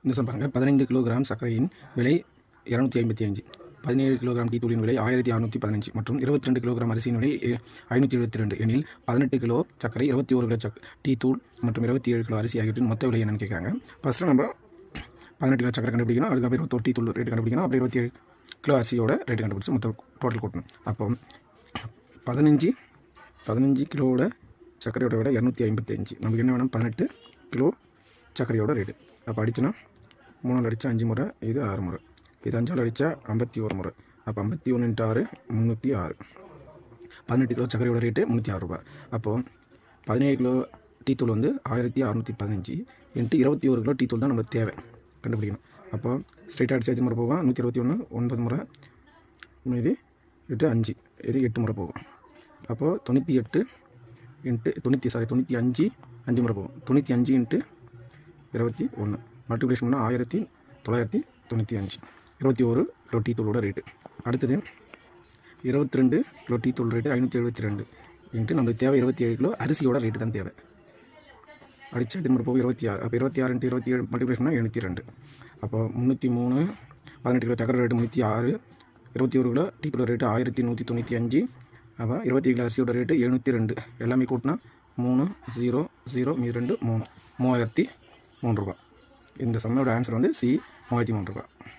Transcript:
இந்த சம் பாருங்கள். 15 கிலோகிராம் சர்க்கரையின் விலை 255, 17 கிலோகிராம் டீ தூளின் விலை 1615 மற்றும் 22 கிலோகிராம் அரிசியின் விலை 572 எனில் 18 கிலோ சர்க்கரை, 21 கிலோ டீ தூள் மற்றும் 27 கிலோ அரிசி ஆகியவற்றின் மொத்த விலை என்னன்னு கேட்குறாங்க. ஃபஸ்ட்டு நம்ம 18 கிலோ சர்க்கரை கண்டுபிடிக்கணும், அதுக்கப்புறம் 21 டீ தூள் ரேட்டு கண்டுபிடிக்கணும், அப்புறம் 27 கிலோ அரிசியோட ரேட்டு கண்டுபிடிச்சி மொத்தம் டோட்டல் கூட்டணும். அப்போ 15 கிலோவோட சர்க்கரையோட விட 255, நமக்கு என்ன வேணும் 18 கிலோ சர்க்கரையோட ரேட்டு. அப்போ அடிச்சுன்னா 3 அடித்தா 5 முறை, இது 6 முறை, இது 5 அடித்தா 51 முறை. அப்போ 51 × 6 306. 18 கிலோ சர்க்கரையோட ரேட்டு 306 ரூபா. அப்போது 17 கிலோ டீ தூள் வந்து 1615 × 21 கிலோ டீ தூள் தான் நம்மளுக்கு தேவை கண்டுபிடிக்கணும். அப்போ ஸ்ட்ரைட்டாக அடிச்சு 5 முறை போகும், 121 9 முறை, இது 5, இது 8 முறை போகும். அப்போது 95 5 முறை போகும். 95 × 21 மல்டிப்ளிகேஷன் பண்ணால் 1995, 21 கிலோ டீ தூளோட ரேட்டு. அடுத்தது 22 கிலோ டீ தூள் ரேட்டு 572 × நம்மளுக்கு தேவை 27 கிலோ அரிசியோட ரேட்டு தான் தேவை. அடித்து 8 முறை போகும் 26. அப்போ 26 × 27 மல்டிப்ளிகேஷன் பண்ணால் 702. அப்போ 303. 18 கிலோ சக்கரை ரேட்டு 306, 21 கிலோ டீ தூள் ரேட்டு 1195, அப்போ 20 கிலோ அரிசியோட ரேட்டு 702. எல்லாமே கூட்டினா 300 மீது 2 3, 3003 ரூபா. இந்த சம்மோட ஆன்சர் வந்து சி 3003 ரூபா.